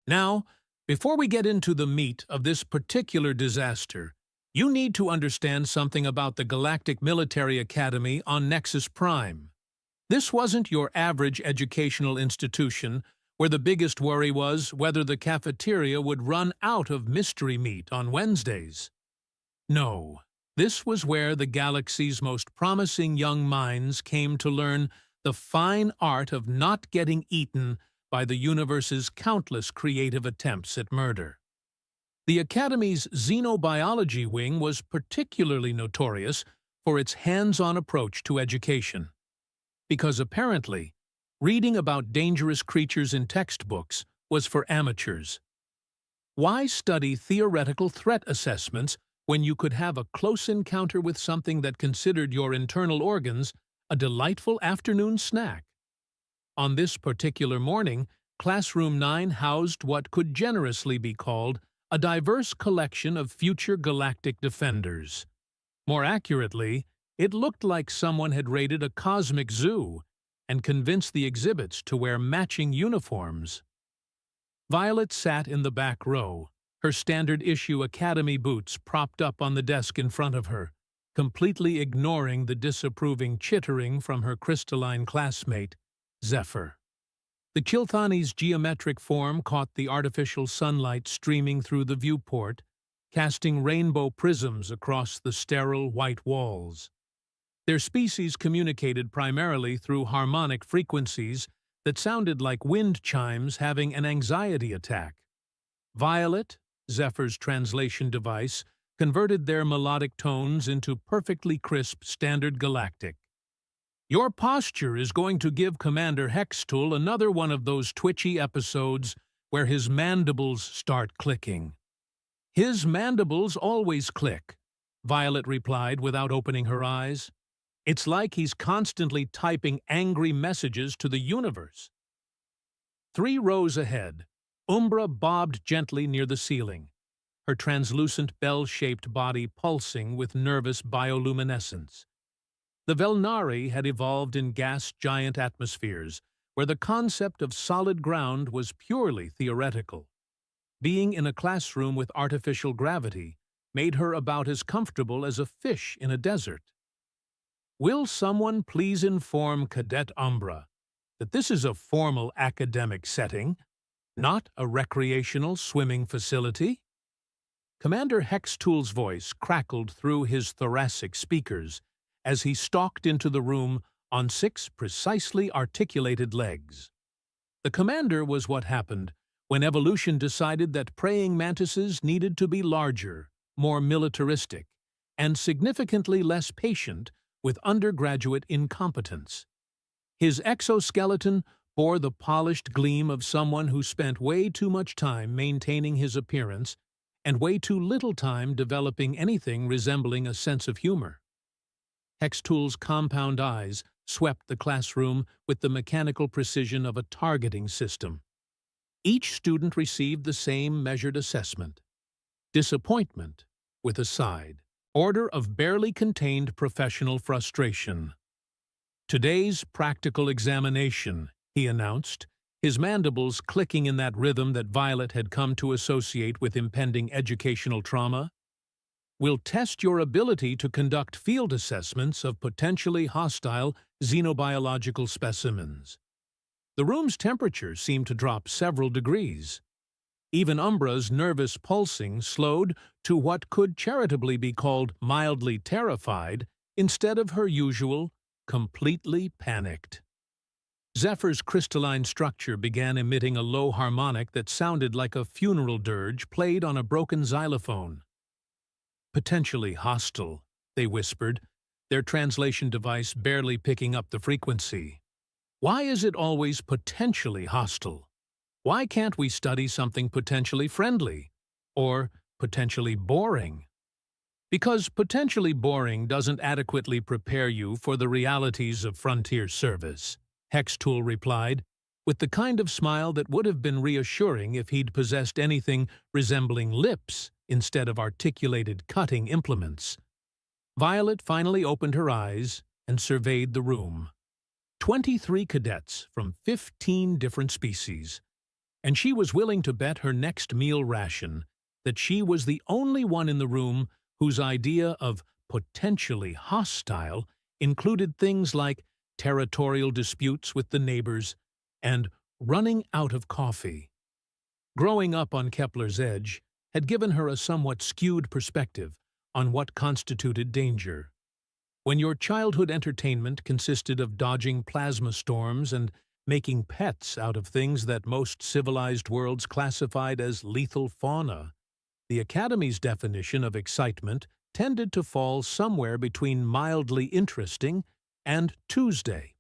Now, before we get into the meat of this particular disaster, you need to understand something about the Galactic Military Academy on Nexus Prime. This wasn't your average educational institution where the biggest worry was whether the cafeteria would run out of mystery meat on Wednesdays. No, this was where the galaxy's most promising young minds came to learn the fine art of not getting eaten by the universe's countless creative attempts at murder. The Academy's xenobiology wing was particularly notorious for its hands-on approach to education, because apparently, reading about dangerous creatures in textbooks was for amateurs. Why study theoretical threat assessments when you could have a close encounter with something that considered your internal organs a delightful afternoon snack? On this particular morning, Classroom 9 housed what could generously be called a diverse collection of future galactic defenders. More accurately, it looked like someone had raided a cosmic zoo and convinced the exhibits to wear matching uniforms. Violet sat in the back row, her standard-issue Academy boots propped up on the desk in front of her, completely ignoring the disapproving chittering from her crystalline classmate, Zephyr. The Chilthani's geometric form caught the artificial sunlight streaming through the viewport, casting rainbow prisms across the sterile white walls. Their species communicated primarily through harmonic frequencies that sounded like wind chimes having an anxiety attack. Violet, Zephyr's translation device, converted their melodic tones into perfectly crisp standard galactic. Your posture is going to give Commander Hextool another one of those twitchy episodes where his mandibles start clicking. His mandibles always click, Violet replied without opening her eyes. It's like he's constantly typing angry messages to the universe. 3 rows ahead, Umbra bobbed gently near the ceiling, her translucent bell-shaped body pulsing with nervous bioluminescence. The Velnari had evolved in gas-giant atmospheres, where the concept of solid ground was purely theoretical. Being in a classroom with artificial gravity made her about as comfortable as a fish in a desert. Will someone please inform Cadet Umbra that this is a formal academic setting, not a recreational swimming facility? Commander Hextool's voice crackled through his thoracic speakers as he stalked into the room on 6 precisely articulated legs. The commander was what happened when evolution decided that praying mantises needed to be larger, more militaristic, and significantly less patient with undergraduate incompetence. His exoskeleton bore the polished gleam of someone who spent way too much time maintaining his appearance and way too little time developing anything resembling a sense of humor. Hextool's compound eyes swept the classroom with the mechanical precision of a targeting system. Each student received the same measured assessment. Disappointment, with a side. Order of barely contained professional frustration. Today's practical examination, he announced, his mandibles clicking in that rhythm that Violet had come to associate with impending educational trauma, will test your ability to conduct field assessments of potentially hostile xenobiological specimens. The room's temperature seemed to drop several degrees. Even Umbra's nervous pulsing slowed to what could charitably be called mildly terrified instead of her usual, completely panicked. Zephyr's crystalline structure began emitting a low harmonic that sounded like a funeral dirge played on a broken xylophone. Potentially hostile, they whispered, their translation device barely picking up the frequency. Why is it always potentially hostile? Why can't we study something potentially friendly? Or potentially boring? Because potentially boring doesn't adequately prepare you for the realities of frontier service, Hextool replied, with the kind of smile that would have been reassuring if he'd possessed anything resembling lips instead of articulated cutting implements. Violet finally opened her eyes and surveyed the room. 23 cadets from 15 different species. and she was willing to bet her next meal ration that she was the only one in the room whose idea of potentially hostile included things like territorial disputes with the neighbors and running out of coffee. Growing up on Kepler's edge had given her a somewhat skewed perspective on what constituted danger. When your childhood entertainment consisted of dodging plasma storms and making pets out of things that most civilized worlds classified as lethal fauna, the Academy's definition of excitement tended to fall somewhere between mildly interesting and Tuesday.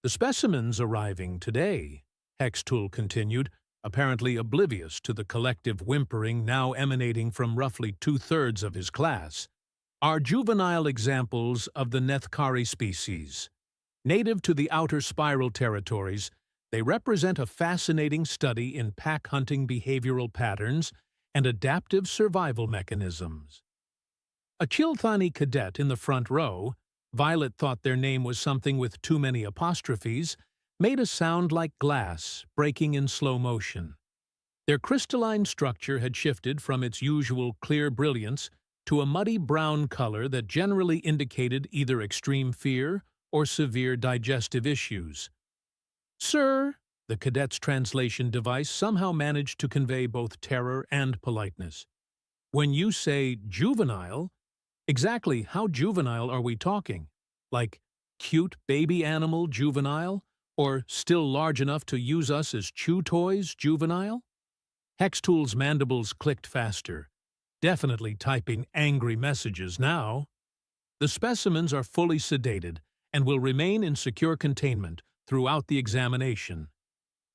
The specimens arriving today, Hextool continued, apparently oblivious to the collective whimpering now emanating from roughly two-thirds of his class, are juvenile examples of the Nethkari species. Native to the outer spiral territories, they represent a fascinating study in pack-hunting behavioral patterns and adaptive survival mechanisms. A Chilthani cadet in the front row, Violet thought their name was something with too many apostrophes, made a sound like glass breaking in slow motion. Their crystalline structure had shifted from its usual clear brilliance to a muddy brown color that generally indicated either extreme fear or severe digestive issues. "Sir," the cadet's translation device somehow managed to convey both terror and politeness. "When you say juvenile, exactly how juvenile are we talking? Like cute baby animal juvenile? Or still large enough to use us as chew toys juvenile?" Hextool's mandibles clicked faster, definitely typing angry messages now. "The specimens are fully sedated and will remain in secure containment throughout the examination.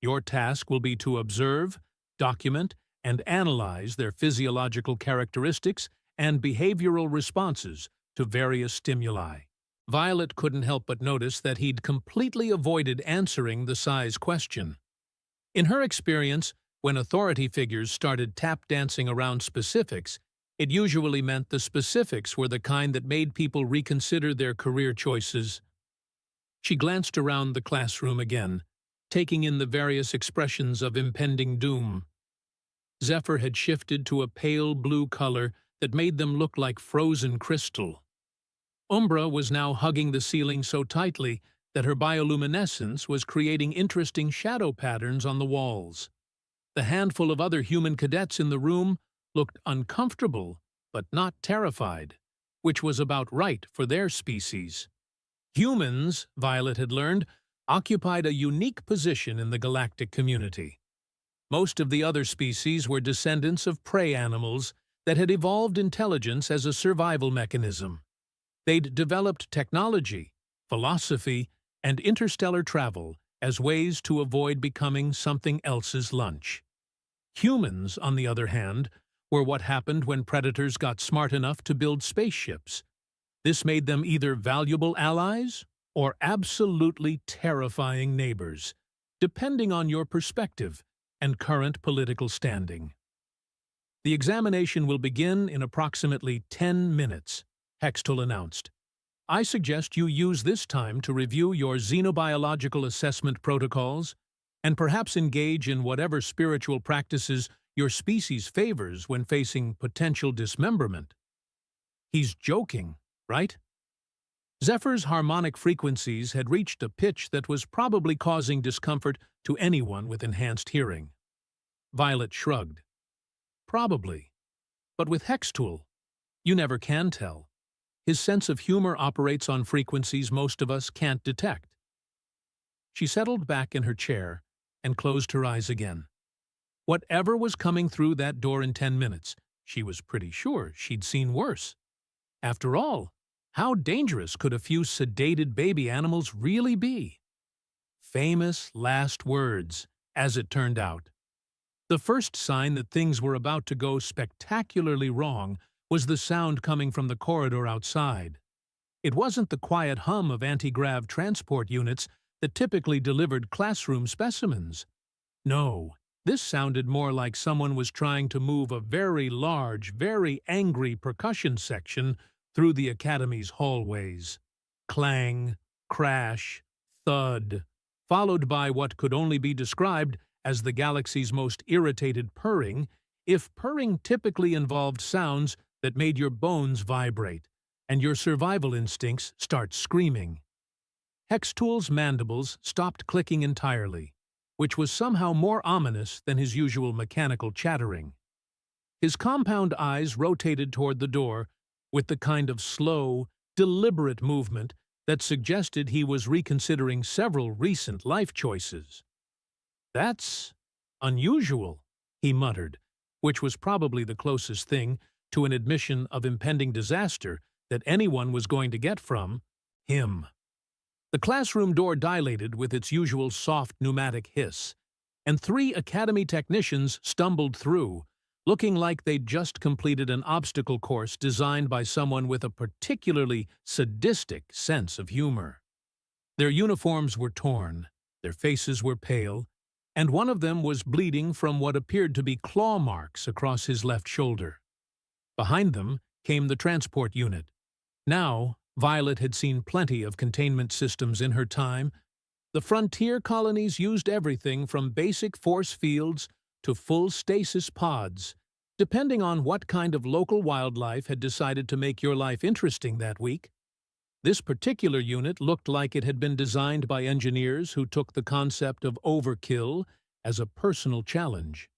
Your task will be to observe, document, and analyze their physiological characteristics and behavioral responses to various stimuli." Violet couldn't help but notice that he'd completely avoided answering the size question. In her experience, when authority figures started tap-dancing around specifics, it usually meant the specifics were the kind that made people reconsider their career choices. She glanced around the classroom again, taking in the various expressions of impending doom. Zephyr had shifted to a pale blue color that made them look like frozen crystal. Umbra was now hugging the ceiling so tightly that her bioluminescence was creating interesting shadow patterns on the walls. The handful of other human cadets in the room looked uncomfortable, but not terrified, which was about right for their species. Humans, Violet had learned, occupied a unique position in the galactic community. Most of the other species were descendants of prey animals that had evolved intelligence as a survival mechanism. They'd developed technology, philosophy, and interstellar travel as ways to avoid becoming something else's lunch. Humans, on the other hand, were what happened when predators got smart enough to build spaceships. This made them either valuable allies or absolutely terrifying neighbors, depending on your perspective and current political standing. "The examination will begin in approximately 10 minutes, Hextool announced. "I suggest you use this time to review your xenobiological assessment protocols and perhaps engage in whatever spiritual practices your species favors when facing potential dismemberment." He's joking, right? Zephyr's harmonic frequencies had reached a pitch that was probably causing discomfort to anyone with enhanced hearing. Violet shrugged. Probably. But with Hextool, you never can tell. His sense of humor operates on frequencies most of us can't detect. She settled back in her chair and closed her eyes again. Whatever was coming through that door in 10 minutes, she was pretty sure she'd seen worse. After all, how dangerous could a few sedated baby animals really be? Famous last words, as it turned out. The first sign that things were about to go spectacularly wrong was the sound coming from the corridor outside. It wasn't the quiet hum of anti-grav transport units that typically delivered classroom specimens. No, this sounded more like someone was trying to move a very large, very angry percussion section through the Academy's hallways. Clang, crash, thud, followed by what could only be described as the galaxy's most irritated purring, if purring typically involved sounds that made your bones vibrate and your survival instincts start screaming. Hextool's mandibles stopped clicking entirely, which was somehow more ominous than his usual mechanical chattering. His compound eyes rotated toward the door with the kind of slow, deliberate movement that suggested he was reconsidering several recent life choices. "That's unusual," he muttered, which was probably the closest thing to an admission of impending disaster that anyone was going to get from him. The classroom door dilated with its usual soft pneumatic hiss, and 3 Academy technicians stumbled through, looking like they'd just completed an obstacle course designed by someone with a particularly sadistic sense of humor. Their uniforms were torn, their faces were pale, and one of them was bleeding from what appeared to be claw marks across his left shoulder. Behind them came the transport unit. Now, Violet had seen plenty of containment systems in her time. The frontier colonies used everything from basic force fields to full stasis pods, depending on what kind of local wildlife had decided to make your life interesting that week. This particular unit looked like it had been designed by engineers who took the concept of overkill as a personal challenge.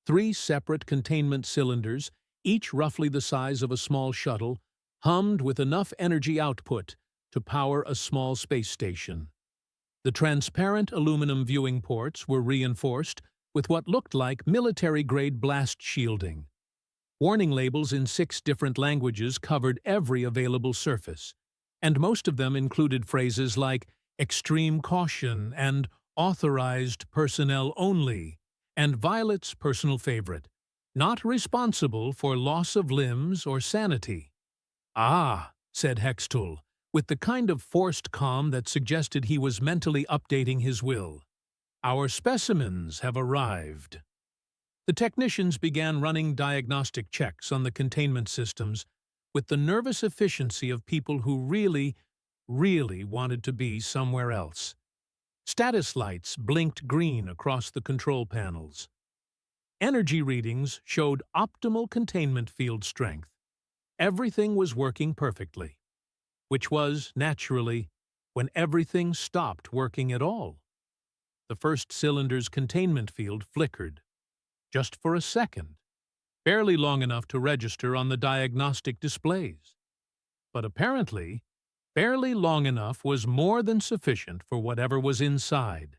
3 separate containment cylinders, each roughly the size of a small shuttle, hummed with enough energy output to power a small space station. The transparent aluminum viewing ports were reinforced with what looked like military-grade blast shielding. Warning labels in 6 different languages covered every available surface, and most of them included phrases like extreme caution and authorized personnel only, and Violet's personal favorite, not responsible for loss of limbs or sanity. "Ah," said Hextool, with the kind of forced calm that suggested he was mentally updating his will. "Our specimens have arrived." The technicians began running diagnostic checks on the containment systems with the nervous efficiency of people who really wanted to be somewhere else. Status lights blinked green across the control panels. Energy readings showed optimal containment field strength. Everything was working perfectly, which was, naturally, when everything stopped working at all. The first cylinder's containment field flickered, just for a second, barely long enough to register on the diagnostic displays. But apparently, barely long enough was more than sufficient for whatever was inside.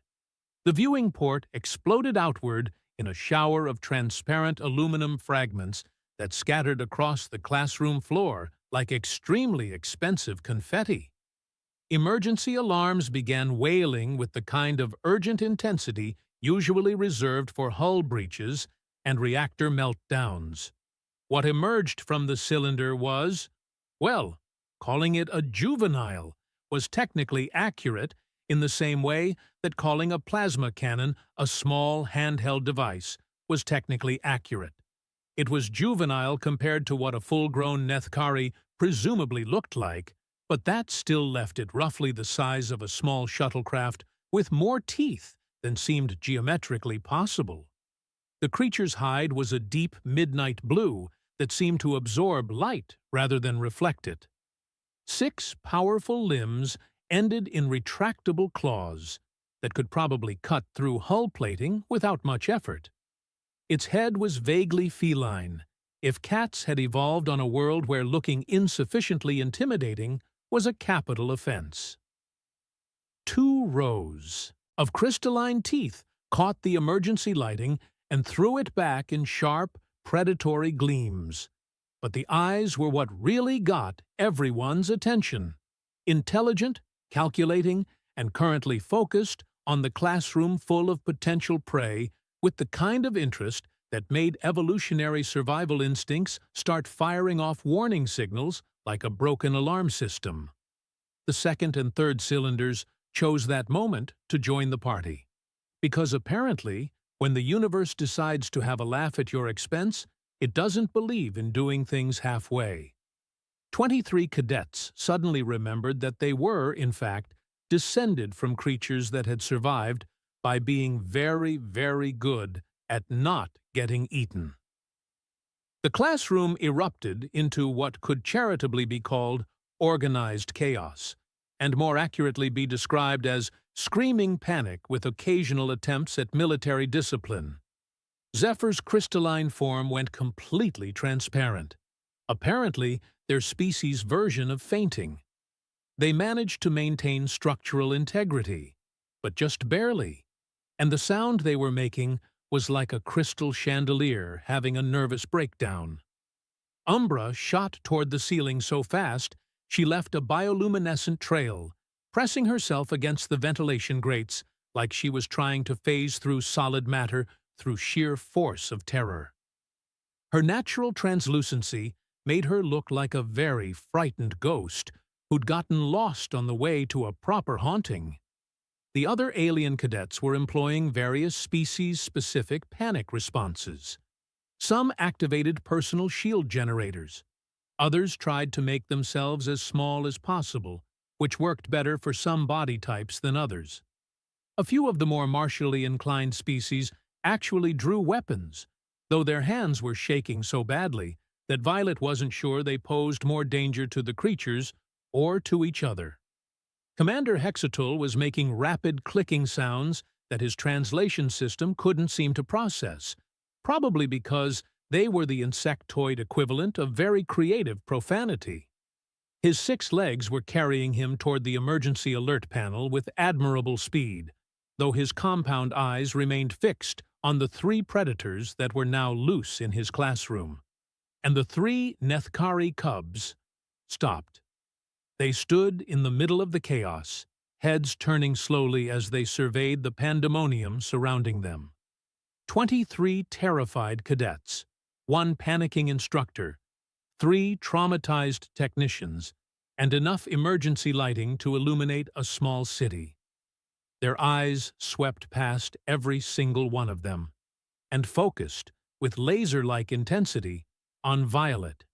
The viewing port exploded outward in a shower of transparent aluminum fragments that scattered across the classroom floor like extremely expensive confetti. Emergency alarms began wailing with the kind of urgent intensity usually reserved for hull breaches and reactor meltdowns. What emerged from the cylinder was, well, calling it a juvenile was technically accurate in the same way that calling a plasma cannon a small handheld device was technically accurate. It was juvenile compared to what a full-grown Nethkari presumably looked like, but that still left it roughly the size of a small shuttlecraft with more teeth than seemed geometrically possible. The creature's hide was a deep midnight blue that seemed to absorb light rather than reflect it. 6 powerful limbs ended in retractable claws that could probably cut through hull plating without much effort. Its head was vaguely feline, if cats had evolved on a world where looking insufficiently intimidating was a capital offense. 2 rows of crystalline teeth caught the emergency lighting and threw it back in sharp, predatory gleams. But the eyes were what really got everyone's attention. Intelligent, calculating, and currently focused on the classroom full of potential prey with the kind of interest that made evolutionary survival instincts start firing off warning signals like a broken alarm system. The second and third cylinders chose that moment to join the party. Because apparently, when the universe decides to have a laugh at your expense, it doesn't believe in doing things halfway. 23 cadets suddenly remembered that they were, in fact, descended from creatures that had survived by being very, very good at not getting eaten. The classroom erupted into what could charitably be called organized chaos, and more accurately be described as screaming panic with occasional attempts at military discipline. Zephyr's crystalline form went completely transparent, apparently their species' version of fainting. They managed to maintain structural integrity, but just barely, and the sound they were making was like a crystal chandelier having a nervous breakdown. Umbra shot toward the ceiling so fast she left a bioluminescent trail, pressing herself against the ventilation grates like she was trying to phase through solid matter through sheer force of terror. Her natural translucency made her look like a very frightened ghost who'd gotten lost on the way to a proper haunting. The other alien cadets were employing various species-specific panic responses. Some activated personal shield generators. Others tried to make themselves as small as possible, which worked better for some body types than others. A few of the more martially inclined species actually drew weapons, though their hands were shaking so badly that Violet wasn't sure they posed more danger to the creatures or to each other. Commander Hexatul was making rapid clicking sounds that his translation system couldn't seem to process, probably because they were the insectoid equivalent of very creative profanity. His 6 legs were carrying him toward the emergency alert panel with admirable speed, though his compound eyes remained fixed on the 3 predators that were now loose in his classroom. And the 3 Nethkari cubs stopped. They stood in the middle of the chaos, heads turning slowly as they surveyed the pandemonium surrounding them. 23 terrified cadets, 1 panicking instructor, 3 traumatized technicians, and enough emergency lighting to illuminate a small city. Their eyes swept past every single one of them, and focused, with laser-like intensity, on Violet,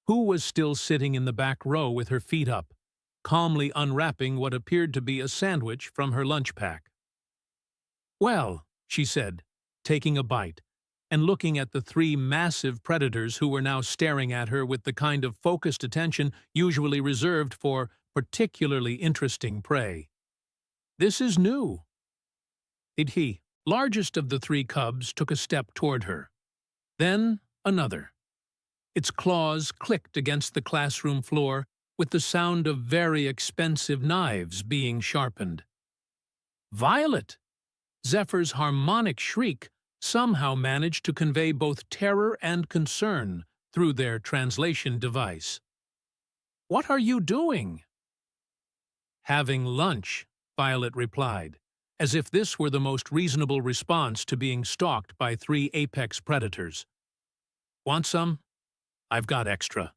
who was still sitting in the back row with her feet up, calmly unwrapping what appeared to be a sandwich from her lunch pack. "Well," she said, taking a bite, and looking at the 3 massive predators who were now staring at her with the kind of focused attention usually reserved for particularly interesting prey. "This is new." The largest of the 3 cubs took a step toward her. Then another. Its claws clicked against the classroom floor with the sound of very expensive knives being sharpened. "Violet!" Zephyr's harmonic shriek somehow managed to convey both terror and concern through their translation device. "What are you doing?" "Having lunch," Violet replied, as if this were the most reasonable response to being stalked by 3 apex predators. "Want some? I've got extra."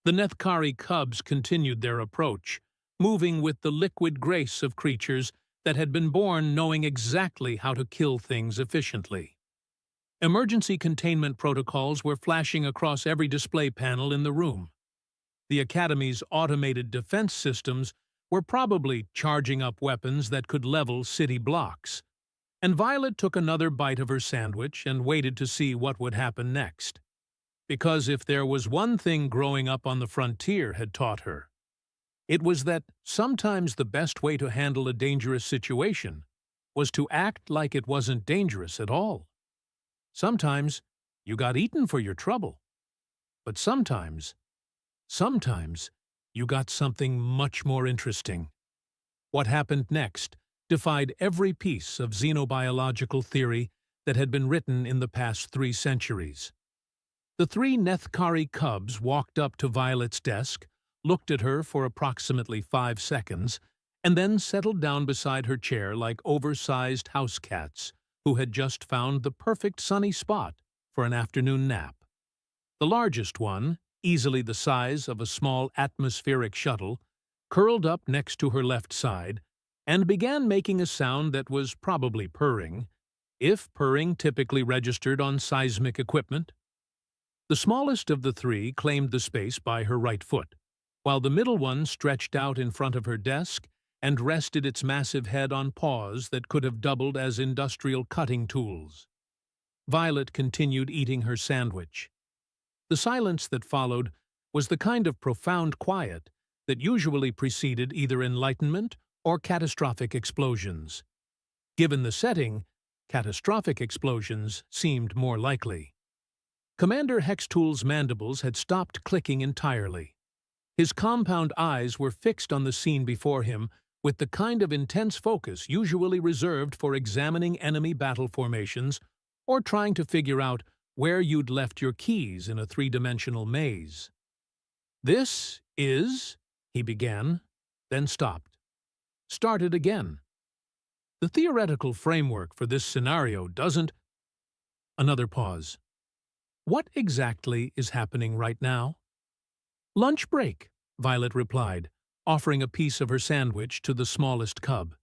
The Nethkari cubs continued their approach, moving with the liquid grace of creatures that had been born knowing exactly how to kill things efficiently. Emergency containment protocols were flashing across every display panel in the room. The Academy's automated defense systems were probably charging up weapons that could level city blocks, and Violet took another bite of her sandwich and waited to see what would happen next. Because if there was one thing growing up on the frontier had taught her, it was that sometimes the best way to handle a dangerous situation was to act like it wasn't dangerous at all. Sometimes you got eaten for your trouble, but sometimes you got something much more interesting. What happened next defied every piece of xenobiological theory that had been written in the past 3 centuries. The 3 Nethkari cubs walked up to Violet's desk, looked at her for approximately 5 seconds, and then settled down beside her chair like oversized house cats who had just found the perfect sunny spot for an afternoon nap. The largest one, easily the size of a small atmospheric shuttle, curled up next to her left side and began making a sound that was probably purring, if purring typically registered on seismic equipment. The smallest of the 3 claimed the space by her right foot, while the middle one stretched out in front of her desk and rested its massive head on paws that could have doubled as industrial cutting tools. Violet continued eating her sandwich. The silence that followed was the kind of profound quiet that usually preceded either enlightenment or catastrophic explosions. Given the setting, catastrophic explosions seemed more likely. Commander Hextool's mandibles had stopped clicking entirely. His compound eyes were fixed on the scene before him with the kind of intense focus usually reserved for examining enemy battle formations or trying to figure out where you'd left your keys in a three-dimensional maze. "This is," he began, then stopped. Started again. "The theoretical framework for this scenario doesn't—" Another pause. "What exactly is happening right now?" "Lunch break," Violet replied, offering a piece of her sandwich to the smallest cub.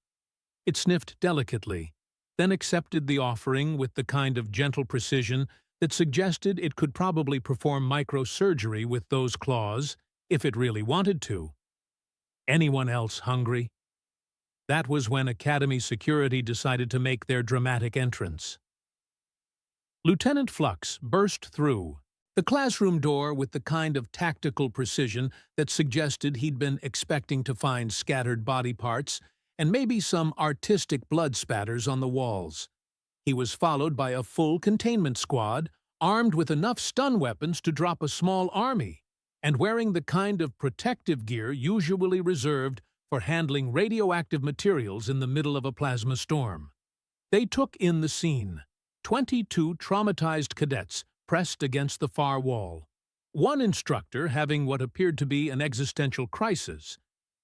It sniffed delicately, then accepted the offering with the kind of gentle precision that suggested it could probably perform microsurgery with those claws if it really wanted to. Anyone else hungry? That was when Academy security decided to make their dramatic entrance. Lieutenant Flux burst through the classroom door with the kind of tactical precision that suggested he'd been expecting to find scattered body parts and maybe some artistic blood spatters on the walls. He was followed by a full containment squad, armed with enough stun weapons to drop a small army, and wearing the kind of protective gear usually reserved for handling radioactive materials in the middle of a plasma storm. They took in the scene. 22 traumatized cadets pressed against the far wall. One instructor having what appeared to be an existential crisis.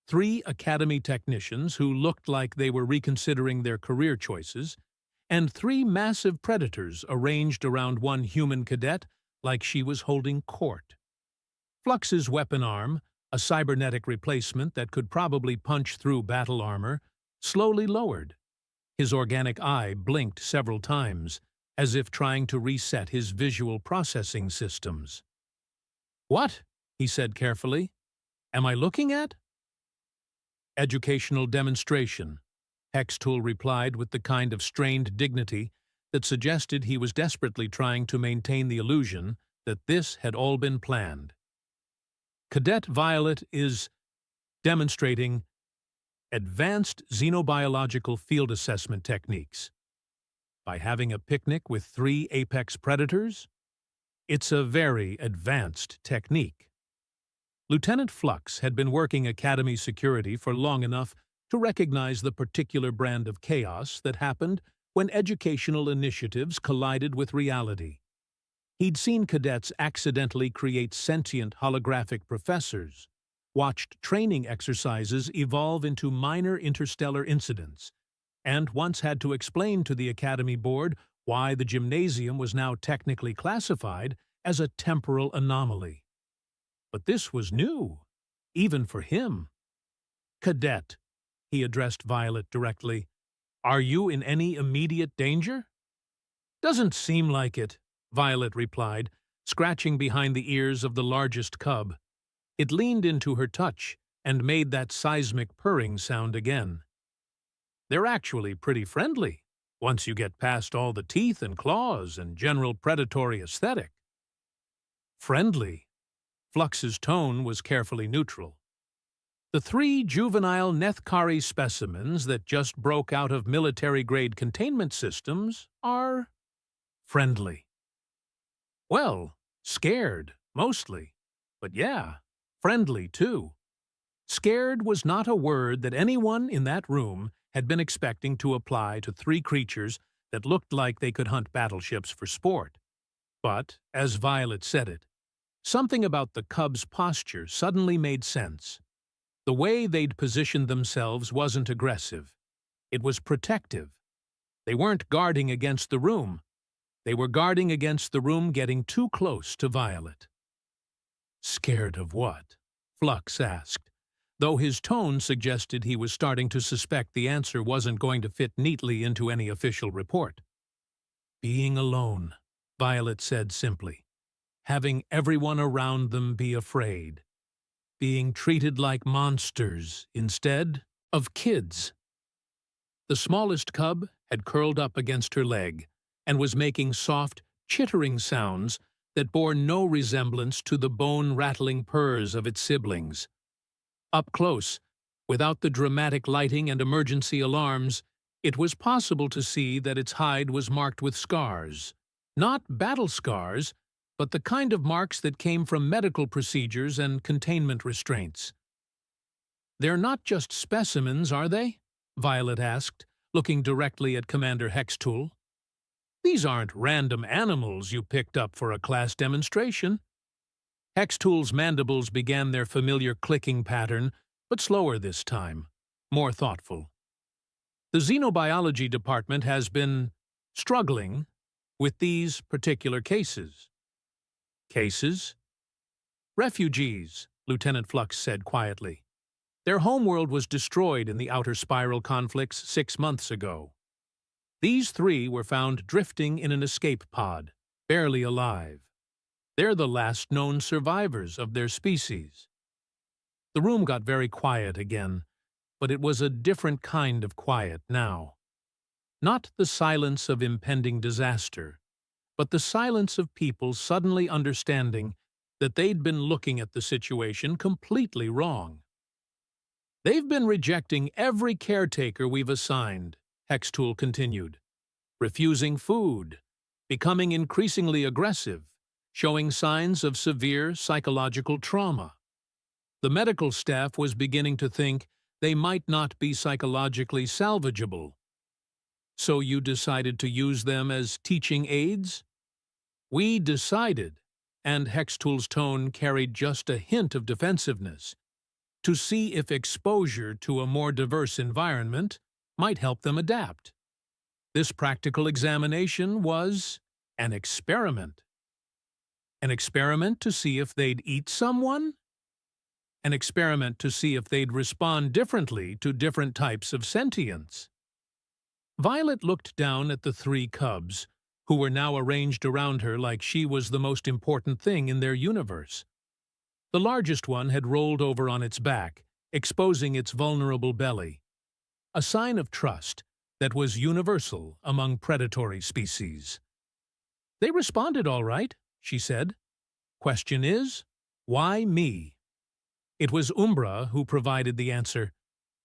3 academy technicians who looked like they were reconsidering their career choices, and 3 massive predators arranged around one human cadet like she was holding court. Flux's weapon arm, a cybernetic replacement that could probably punch through battle armor, slowly lowered. His organic eye blinked several times, as if trying to reset his visual processing systems. "What?" he said carefully. "Am I looking at?" "Educational demonstration," Hextool replied with the kind of strained dignity that suggested he was desperately trying to maintain the illusion that this had all been planned. "Cadet Violet is demonstrating advanced xenobiological field assessment techniques. By having a picnic with 3 apex predators? It's a very advanced technique." Lieutenant Flux had been working Academy security for long enough to recognize the particular brand of chaos that happened when educational initiatives collided with reality. He'd seen cadets accidentally create sentient holographic professors, watched training exercises evolve into minor interstellar incidents, and once had to explain to the Academy board why the gymnasium was now technically classified as a temporal anomaly. But this was new, even for him. "Cadet," he addressed Violet directly, "are you in any immediate danger?" "Doesn't seem like it," Violet replied, scratching behind the ears of the largest cub. It leaned into her touch and made that seismic purring sound again. "They're actually pretty friendly, once you get past all the teeth and claws and general predatory aesthetic." "Friendly?" Flux's tone was carefully neutral. "The 3 juvenile Nethkari specimens that just broke out of military-grade containment systems are friendly." "Well, scared, mostly. But yeah, friendly, too." Scared was not a word that anyone in that room had been expecting to apply to 3 creatures that looked like they could hunt battleships for sport. But, as Violet said it, something about the cub's posture suddenly made sense. The way they'd positioned themselves wasn't aggressive. It was protective. They weren't guarding against the room. They were guarding against the room getting too close to Violet. "Scared of what?" Flux asked, though his tone suggested he was starting to suspect the answer wasn't going to fit neatly into any official report. "Being alone," Violet said simply. "Having everyone around them be afraid. Being treated like monsters instead of kids. The smallest cub had curled up against her leg and was making soft, chittering sounds that bore no resemblance to the bone-rattling purrs of its siblings. Up close, without the dramatic lighting and emergency alarms, it was possible to see that its hide was marked with scars. Not battle scars, but the kind of marks that came from medical procedures and containment restraints. "They're not just specimens, are they?" Violet asked, looking directly at Commander Hextool. "These aren't random animals you picked up for a class demonstration." Hextool's mandibles began their familiar clicking pattern, but slower this time, more thoughtful. "The xenobiology department has been struggling with these particular cases." "Cases?" "Refugees," Lieutenant Flux said quietly. "Their homeworld was destroyed in the outer spiral conflicts 6 months ago. These 3 were found drifting in an escape pod, barely alive. They're the last known survivors of their species." The room got very quiet again, but it was a different kind of quiet now. Not the silence of impending disaster, but the silence of people suddenly understanding that they'd been looking at the situation completely wrong. "They've been rejecting every caretaker we've assigned," Hextool continued. "Refusing food, becoming increasingly aggressive, showing signs of severe psychological trauma. The medical staff was beginning to think they might not be psychologically salvageable. So you decided to use them as teaching aids?" "We decided," and Hextool's tone carried just a hint of defensiveness, "to see if exposure to a more diverse environment might help them adapt. This practical examination was an experiment." "An experiment to see if they'd eat someone?" "An experiment to see if they'd respond differently to different types of sentience." Violet looked down at the 3 cubs, who were now arranged around her like she was the most important thing in their universe. The largest one had rolled over on its back, exposing its vulnerable belly, a sign of trust that was universal among predatory species. "They responded all right," she said. "Question is, why me?" It was Umbra who provided the answer,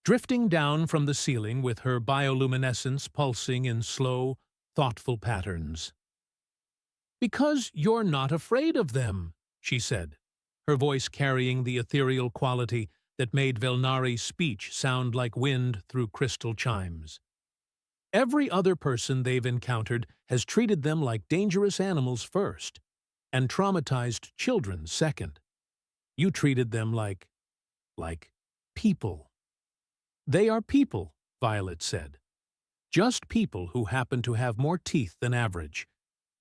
drifting down from the ceiling with her bioluminescence pulsing in slow, thoughtful patterns. "Because you're not afraid of them," she said, her voice carrying the ethereal quality that made Velnari's speech sound like wind through crystal chimes. "Every other person they've encountered has treated them like dangerous animals first, and traumatized children second. You treated them like people." "They are people," Violet said. "Just people who happen to have more teeth than average,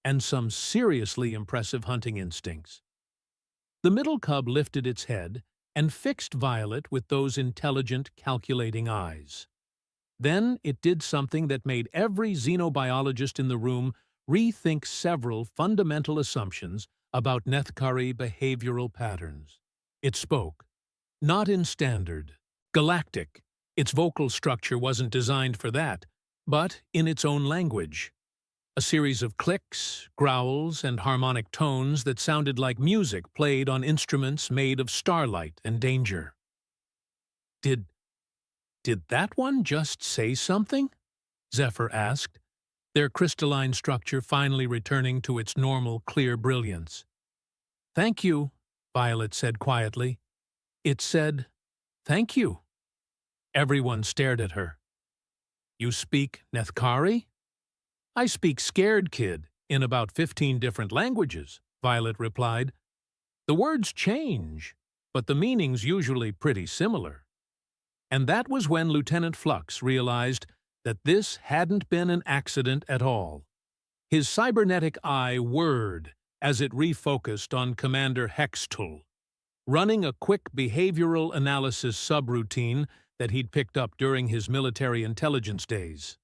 and some seriously impressive hunting instincts." The middle cub lifted its head and fixed Violet with those intelligent, calculating eyes. Then it did something that made every xenobiologist in the room rethink several fundamental assumptions about Nethkari behavioral patterns. It spoke. Not in standard, galactic. Its vocal structure wasn't designed for that, but in its own language. A series of clicks, growls, and harmonic tones that sounded like music played on instruments made of starlight and danger. Did that one just say something?" Zephyr asked, their crystalline structure finally returning to its normal, clear brilliance. "Thank you," Violet said quietly. "It said, thank you." Everyone stared at her. "You speak Nethkari?" "I speak scared kid in about 15 different languages," Violet replied. "The words change, but the meaning's usually pretty similar." And that was when Lieutenant Flux realized that this hadn't been an accident at all. His cybernetic eye whirred as it refocused on Commander Hextool, running a quick behavioral analysis subroutine that he'd picked up during his military intelligence days.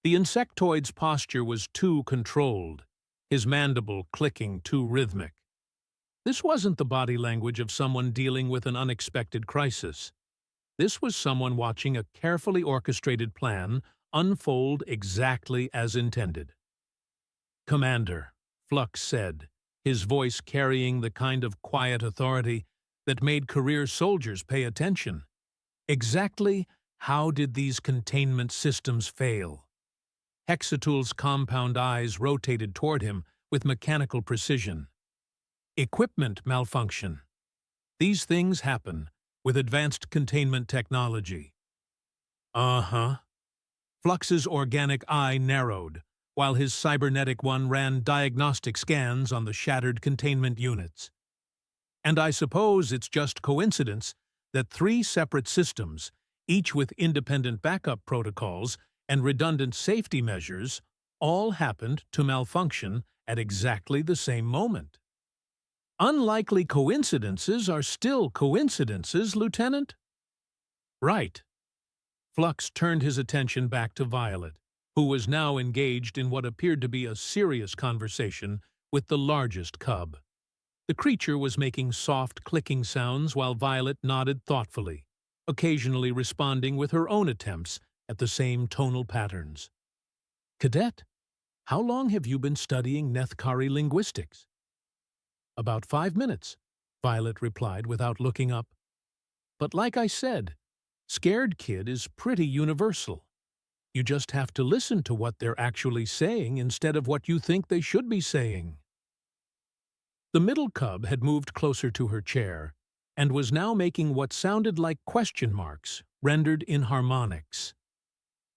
The insectoid's posture was too controlled, his mandible clicking too rhythmic. This wasn't the body language of someone dealing with an unexpected crisis. This was someone watching a carefully orchestrated plan unfold exactly as intended. "Commander," Flux said, his voice carrying the kind of quiet authority that made career soldiers pay attention. "Exactly how did these containment systems fail?" Hexatul's compound eyes rotated toward him with mechanical precision. "Equipment malfunction. These things happen with advanced containment technology." "Uh-huh." Flux's organic eye narrowed, while his cybernetic one ran diagnostic scans on the shattered containment units. "And I suppose it's just coincidence that 3 separate systems, each with independent backup protocols and redundant safety measures, all happened to malfunction at exactly the same moment." "Unlikely coincidences are still coincidences, Lieutenant." "Right." Flux turned his attention back to Violet, who was now engaged in what appeared to be a serious conversation with the largest cub. The creature was making soft clicking sounds while Violet nodded thoughtfully, occasionally responding with her own attempts at the same tonal patterns. "Cadet, how long have you been studying Nethkari linguistics?" "About 5 minutes," Violet replied without looking up. "But like I said, scared kid is pretty universal. You just have to listen to what they're actually saying instead of what you think they should be saying." The middle cub had moved closer to her chair and was now making what sounded like question marks, rendered in harmonics.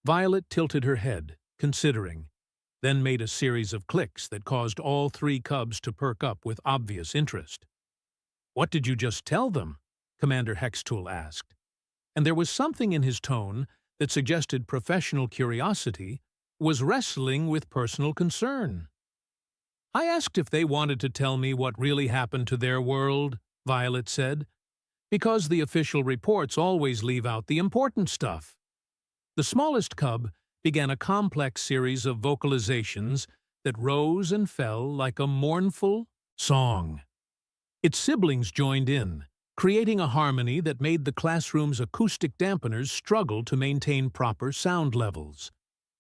Violet tilted her head, considering, then made a series of clicks that caused all 3 cubs to perk up with obvious interest. "What did you just tell them?" Commander Hextool asked, and there was something in his tone that suggested professional curiosity was wrestling with personal concern. "I asked if they wanted to tell me what really happened to their world," Violet said, "because the official reports always leave out the important stuff." The smallest cub began a complex series of vocalizations that rose and fell like a mournful song. Its siblings joined in, creating a harmony that made the classroom's acoustic dampeners struggle to maintain proper sound levels.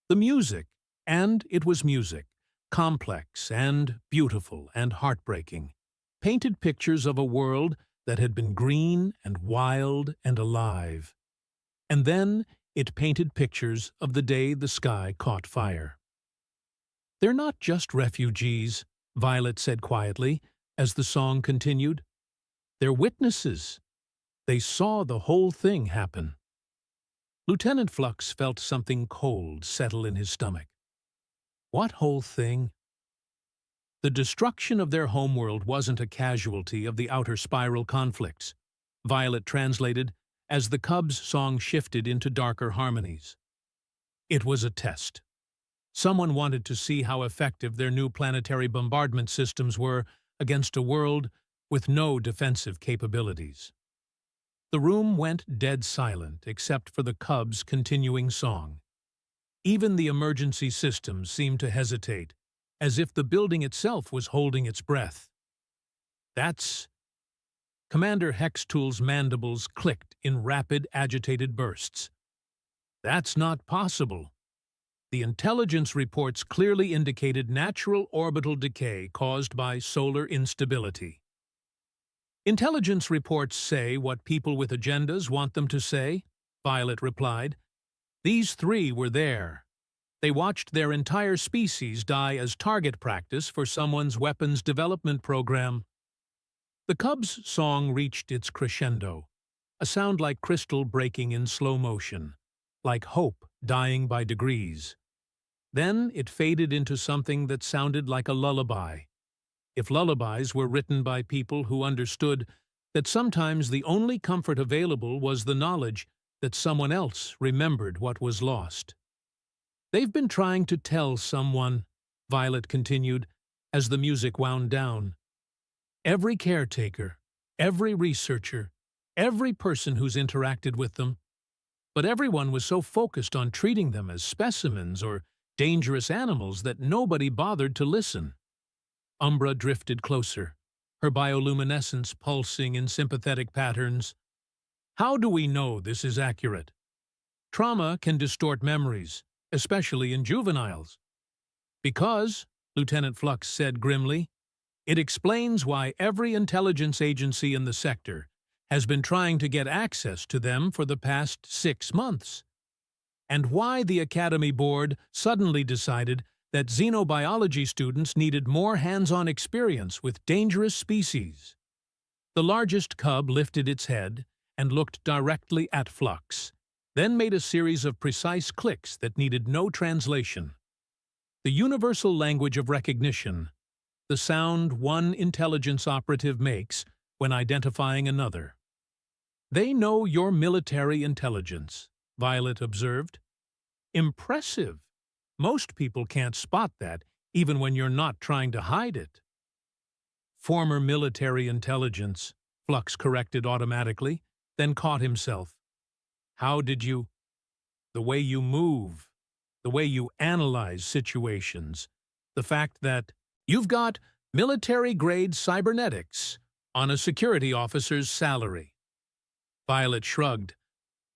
The music, and it was music, complex and beautiful and heartbreaking, painted pictures of a world that had been green and wild and alive. And then it painted pictures of the day the sky caught fire. "They're not just refugees," Violet said quietly as the song continued. "They're witnesses. They saw the whole thing happen." Lieutenant Flux felt something cold settle in his stomach. What whole thing? The destruction of their homeworld wasn't a casualty of the outer spiral conflicts, Violet translated as the cub's song shifted into darker harmonies. It was a test. Someone wanted to see how effective their new planetary bombardment systems were against a world with no defensive capabilities. The room went dead silent except for the cub's continuing song. Even the emergency systems seemed to hesitate, as if the building itself was holding its breath. "That's..." Commander Hextool's mandibles clicked in rapid, agitated bursts. "That's not possible. The intelligence reports clearly indicated natural orbital decay caused by solar instability." "Intelligence reports say what people with agendas want them to say," Violet replied. "These 3 were there. They watched their entire species die as target practice for someone's weapons development program." The cub's song reached its crescendo, a sound like crystal breaking in slow motion, like hope dying by degrees. Then it faded into something that sounded like a lullaby. If lullabies were written by people who understood that sometimes the only comfort available was the knowledge that someone else remembered what was lost. "They've been trying to tell someone," Violet continued, as the music wound down. "Every caretaker, every researcher, every person who's interacted with them. But everyone was so focused on treating them as specimens or dangerous animals that nobody bothered to listen." Umbra drifted closer, her bioluminescence pulsing in sympathetic patterns. How do we know this is accurate? Trauma can distort memories, especially in juveniles. Because, Lieutenant Flux said grimly, it explains why every intelligence agency in the sector has been trying to get access to them for the past 6 months, and why the Academy Board suddenly decided that xenobiology students needed more hands-on experience with dangerous species. The largest cub lifted its head and looked directly at Flux, then made a series of precise clicks that needed no translation. The universal language of recognition, the sound one intelligence operative makes when identifying another. They know your military intelligence, Violet observed. Impressive. Most people can't spot that, even when you're not trying to hide it. Former military intelligence, Flux corrected automatically, then caught himself. How did you? The way you move, the way you analyze situations, the fact that you've got military-grade cybernetics on a security officer's salary. Violet shrugged.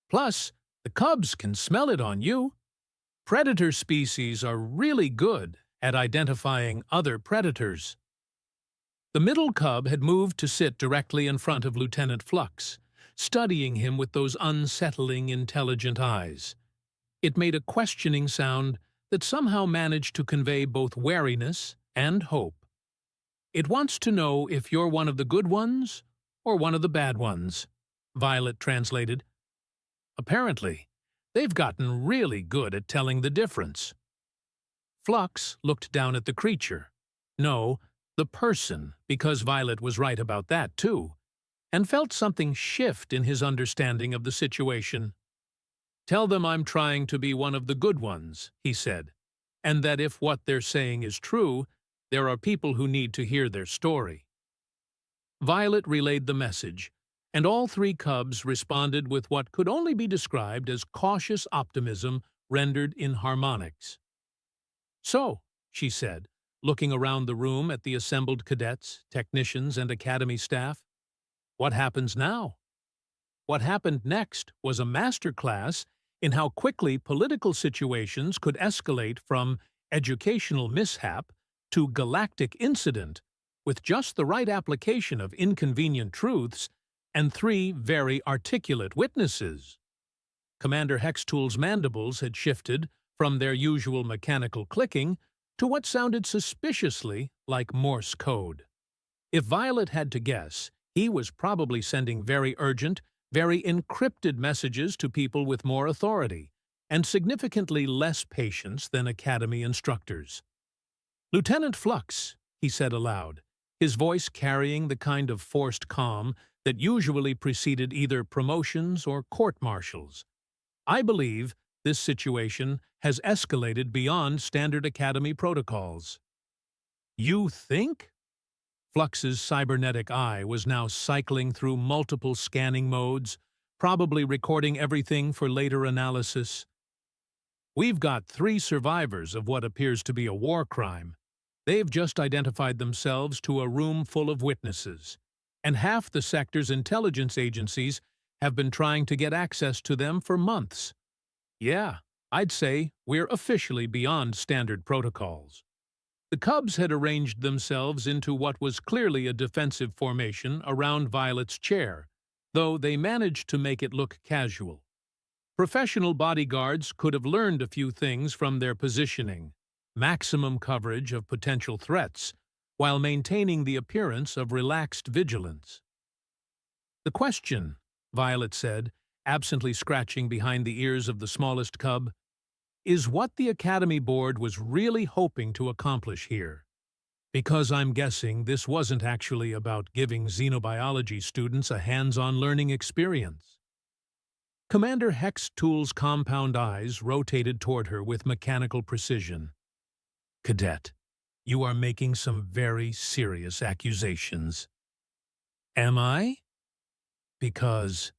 Plus, the cubs can smell it on you. Predator species are really good at identifying other predators. The middle cub had moved to sit directly in front of Lieutenant Flux, studying him with those unsettling, intelligent eyes. It made a questioning sound that somehow managed to convey both wariness and hope. It wants to know if you're one of the good ones or one of the bad ones, Violet translated. Apparently, they've gotten really good at telling the difference. Flux looked down at the creature. No, the person, because Violet was right about that too, and felt something shift in his understanding of the situation. Tell them I'm trying to be one of the good ones, he said, and that if what they're saying is true, there are people who need to hear their story. Violet relayed the message, and all 3 cubs responded with what could only be described as cautious optimism rendered in harmonics. So, she said, looking around the room at the assembled cadets, technicians, and academy staff, what happens now? What happened next was a masterclass in how quickly political situations could escalate from educational mishap to galactic incident with just the right application of inconvenient truths and 3 very articulate witnesses. Commander Hextool's mandibles had shifted from their usual mechanical clicking to what sounded suspiciously like Morse code. If Violet had to guess, he was probably sending very urgent, very encrypted messages to people with more authority and significantly less patience than academy instructors. Lieutenant Flux, he said aloud, his voice carrying the kind of forced calm that usually preceded either promotions or court-martials. I believe this situation has escalated beyond standard academy protocols. You think? Flux's cybernetic eye was now cycling through multiple scanning modes, probably recording everything for later analysis. We've got 3 survivors of what appears to be a war crime. They've just identified themselves to a room full of witnesses, and half the sector's intelligence agencies have been trying to get access to them for months. Yeah, I'd say we're officially beyond standard protocols. The Cubs had arranged themselves into what was clearly a defensive formation around Violet's chair, though they managed to make it look casual. Professional bodyguards could have learned a few things from their positioning, maximum coverage of potential threats, while maintaining the appearance of relaxed vigilance. The question, Violet said, absently scratching behind the ears of the smallest cub, is what the Academy Board was really hoping to accomplish here. Because I'm guessing this wasn't actually about giving xenobiology students a hands-on learning experience. Commander Hextool's compound eyes rotated toward her with mechanical precision. Cadet, you are making some very serious accusations. Am I? Because,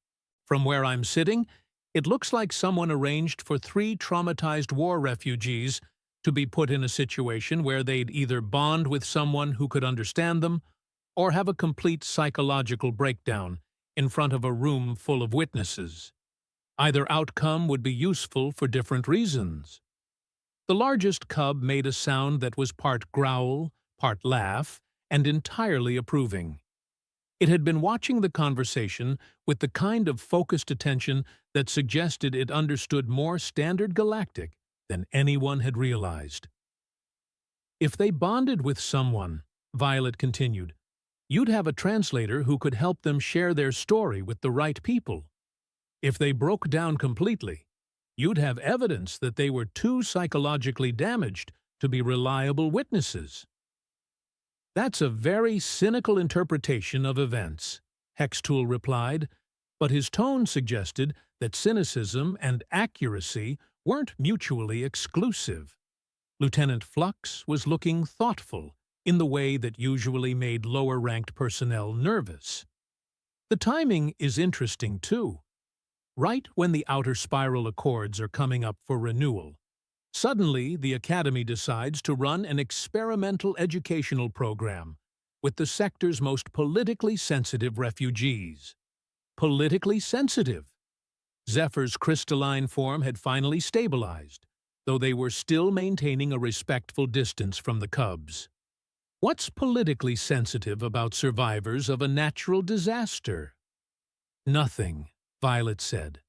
from where I'm sitting, it looks like someone arranged for 3 traumatized war refugees to be put in a situation where they'd either bond with someone who could understand them or have a complete psychological breakdown in front of a room full of witnesses. Either outcome would be useful for different reasons. The largest cub made a sound that was part growl, part laugh, and entirely approving. It had been watching the conversation with the kind of focused attention that suggested it understood more standard Galactic than anyone had realized. If they bonded with someone, Violet continued, you'd have a translator who could help them share their story with the right people. If they broke down completely, you'd have evidence that they were too psychologically damaged to be reliable witnesses. That's a very cynical interpretation of events, Hextool replied, but his tone suggested that cynicism and accuracy weren't mutually exclusive. Lieutenant Flux was looking thoughtful in the way that usually made lower-ranked personnel nervous. The timing is interesting, too. Right when the outer spiral accords are coming up for renewal, suddenly the Academy decides to run an experimental educational program with the sector's most politically sensitive refugees. Politically sensitive. Zephyr's crystalline form had finally stabilized, though they were still maintaining a respectful distance from the cubs. What's politically sensitive about survivors of a natural disaster? Nothing, Violet said.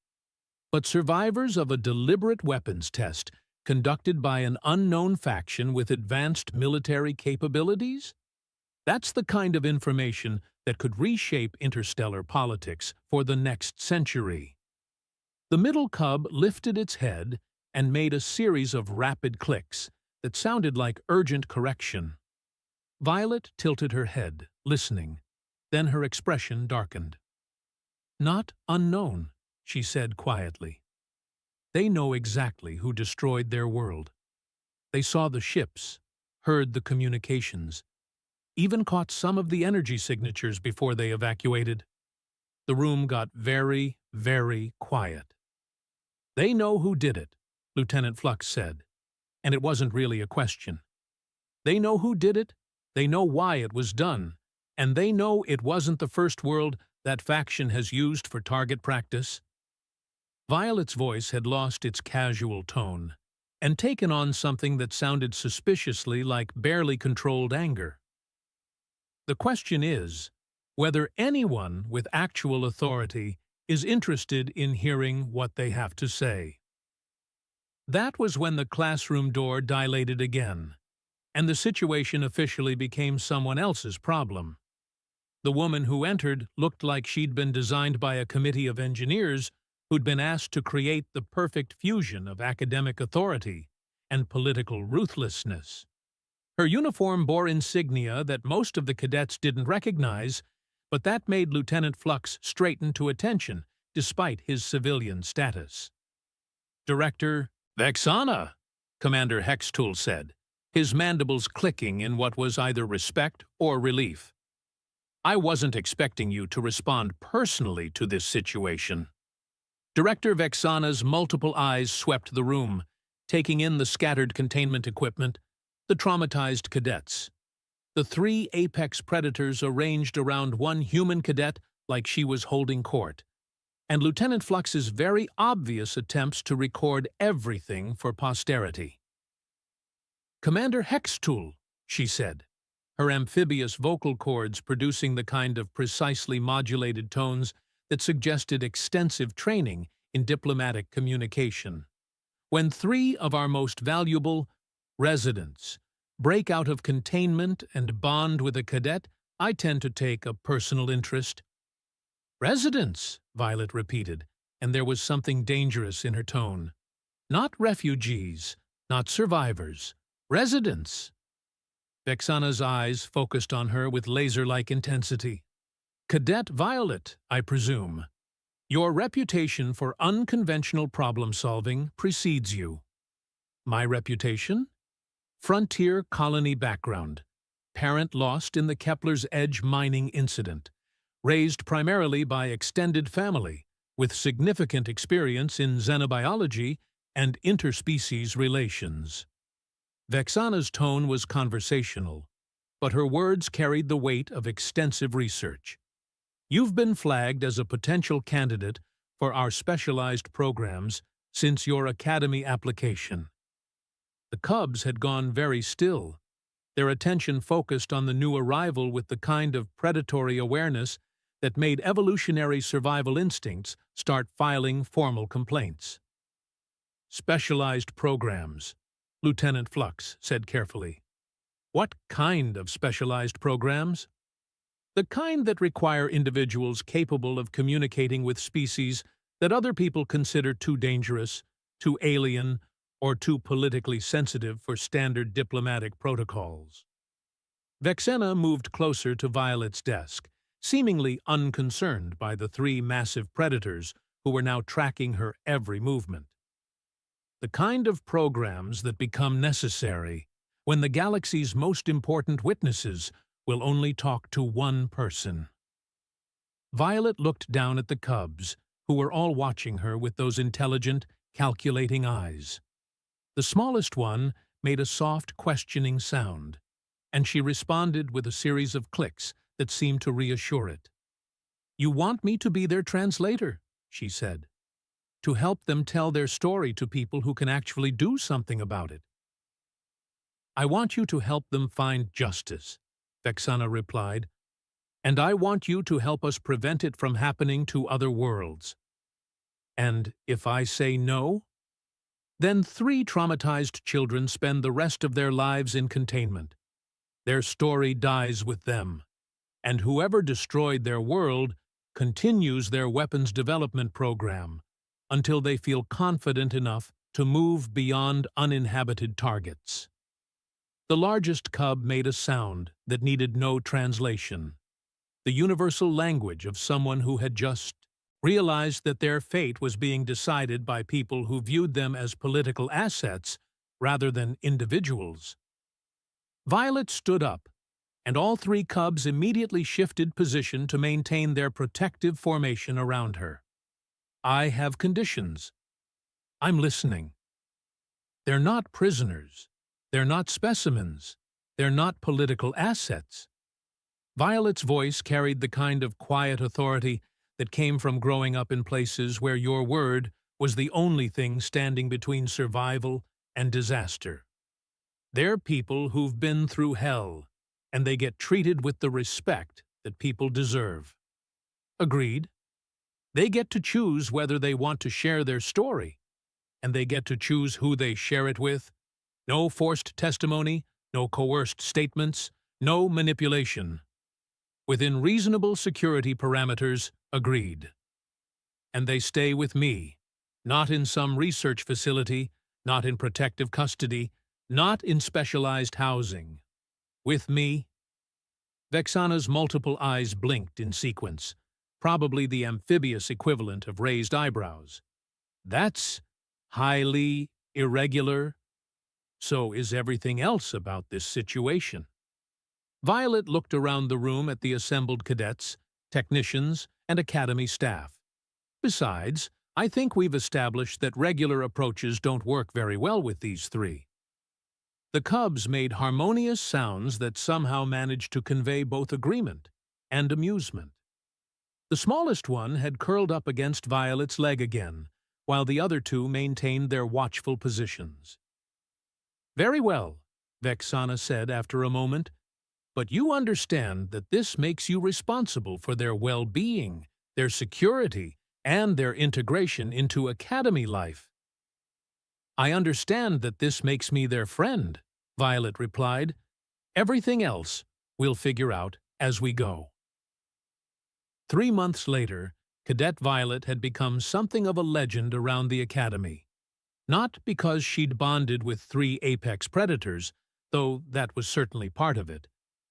But survivors of a deliberate weapons test conducted by an unknown faction with advanced military capabilities? That's the kind of information that could reshape interstellar politics for the next century. The middle cub lifted its head and made a series of rapid clicks that sounded like urgent correction. Violet tilted her head, listening. Then her expression darkened. Not unknown, she said quietly. They know exactly who destroyed their world. They saw the ships, heard the communications, even caught some of the energy signatures before they evacuated. The room got very, very quiet. They know who did it, Lieutenant Flux said, and it wasn't really a question. They know who did it, they know why it was done, and they know it wasn't the first world that faction has used for target practice. Violet's voice had lost its casual tone and taken on something that sounded suspiciously like barely controlled anger. The question is whether anyone with actual authority is interested in hearing what they have to say. That was when the classroom door dilated again, and the situation officially became someone else's problem. The woman who entered looked like she'd been designed by a committee of engineers who'd been asked to create the perfect fusion of academic authority and political ruthlessness. Her uniform bore insignia that most of the cadets didn't recognize, but that made Lieutenant Flux straighten to attention despite his civilian status. Director Vexana, Commander Hextool said, his mandibles clicking in what was either respect or relief. I wasn't expecting you to respond personally to this situation. Director Vexana's multiple eyes swept the room, taking in the scattered containment equipment, the traumatized cadets. The 3 apex predators arranged around one human cadet like she was holding court, and Lieutenant Flux's very obvious attempts to record everything for posterity. Commander Hextool, she said, her amphibious vocal cords producing the kind of precisely modulated tones that suggested extensive training in diplomatic communication. When 3 of our most valuable residents break out of containment and bond with a cadet, I tend to take a personal interest. Residents, Violet repeated, and there was something dangerous in her tone. Not refugees, not survivors. Residents. Vexana's eyes focused on her with laser-like intensity. Cadet Violet, I presume. Your reputation for unconventional problem-solving precedes you. My reputation? Frontier colony background. Parent lost in the Kepler's Edge mining incident. Raised primarily by extended family, with significant experience in xenobiology and interspecies relations. Vexana's tone was conversational, but her words carried the weight of extensive research. You've been flagged as a potential candidate for our specialized programs since your academy application. The cubs had gone very still, their attention focused on the new arrival with the kind of predatory awareness that made evolutionary survival instincts start filing formal complaints. Specialized programs, Lieutenant Flux said carefully. What kind of specialized programs? The kind that require individuals capable of communicating with species that other people consider too dangerous, too alien, or too politically sensitive for standard diplomatic protocols. Vexena moved closer to Violet's desk, seemingly unconcerned by the three massive predators who were now tracking her every movement. The kind of programs that become necessary when the galaxy's most important witnesses will only talk to one person. Violet looked down at the cubs, who were all watching her with those intelligent, calculating eyes. The smallest one made a soft, questioning sound, and she responded with a series of clicks that seemed to reassure it. "You want me to be their translator," she said, "to help them tell their story to people who can actually do something about it." "I want you to help them find justice," Vexana replied, "and I want you to help us prevent it from happening to other worlds. And if I say no, then 3 traumatized children spend the rest of their lives in containment. Their story dies with them, and whoever destroyed their world continues their weapons development program until they feel confident enough to move beyond uninhabited targets." The largest cub made a sound that needed no translation, the universal language of someone who had just realized that their fate was being decided by people who viewed them as political assets rather than individuals. Violet stood up, and all 3 cubs immediately shifted position to maintain their protective formation around her. "I have conditions. I'm listening. They're not prisoners. They're not specimens. They're not political assets." Violet's voice carried the kind of quiet authority that came from growing up in places where your word was the only thing standing between survival and disaster. They're people who've been through hell, and they get treated with the respect that people deserve. Agreed. They get to choose whether they want to share their story, and they get to choose who they share it with. No forced testimony, no coerced statements, no manipulation. Within reasonable security parameters, agreed. And they stay with me, not in some research facility, not in protective custody, not in specialized housing. With me. Vexana's multiple eyes blinked in sequence, probably the amphibious equivalent of raised eyebrows. That's highly irregular. So is everything else about this situation. Violet looked around the room at the assembled cadets, technicians, and academy staff. Besides, I think we've established that regular approaches don't work very well with these 3. The cubs made harmonious sounds that somehow managed to convey both agreement and amusement. The smallest one had curled up against Violet's leg again, while the other 2 maintained their watchful positions. "Very well," Vexana said after a moment, "but you understand that this makes you responsible for their well-being, their security, and their integration into academy life." "I understand that this makes me their friend," Violet replied. "Everything else we'll figure out as we go." 3 months later, Cadet Violet had become something of a legend around the academy. Not because she'd bonded with 3 apex predators, though that was certainly part of it,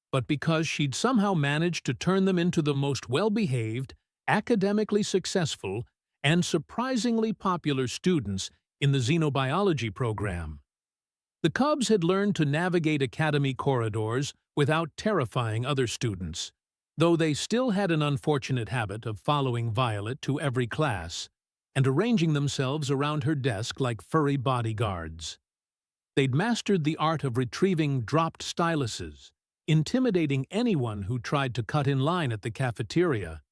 but because she'd somehow managed to turn them into the most well-behaved, academically successful, and surprisingly popular students in the xenobiology program. The cubs had learned to navigate academy corridors without terrifying other students, though they still had an unfortunate habit of following Violet to every class and arranging themselves around her desk like furry bodyguards. They'd mastered the art of retrieving dropped styluses, intimidating anyone who tried to cut in line at the cafeteria,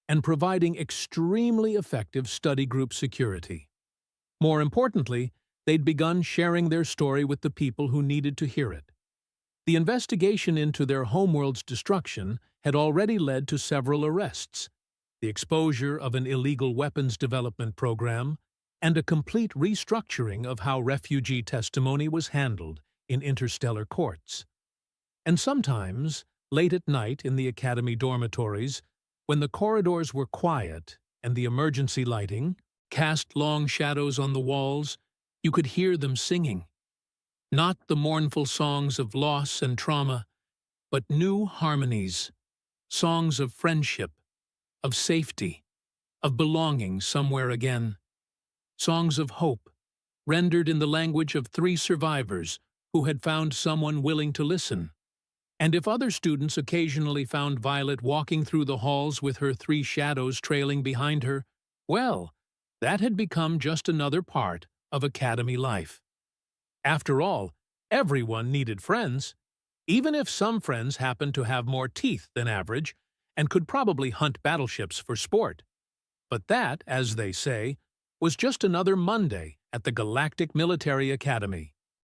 and providing extremely effective study group security. More importantly, they'd begun sharing their story with the people who needed to hear it. The investigation into their homeworld's destruction had already led to several arrests, the exposure of an illegal weapons development program, and a complete restructuring of how refugee testimony was handled in interstellar courts. And sometimes, late at night in the Academy dormitories, when the corridors were quiet and the emergency lighting cast long shadows on the walls, you could hear them singing. Not the mournful songs of loss and trauma, but new harmonies, songs of friendship, of safety, of belonging somewhere again. Songs of hope, rendered in the language of 3 survivors who had found someone willing to listen. And if other students occasionally found Violet walking through the halls with her 3 shadows trailing behind her, well, that had become just another part of Academy life. After all, everyone needed friends, even if some friends happened to have more teeth than average and could probably hunt battleships for sport. But that, as they say, was just another Monday at the Galactic Military Academy.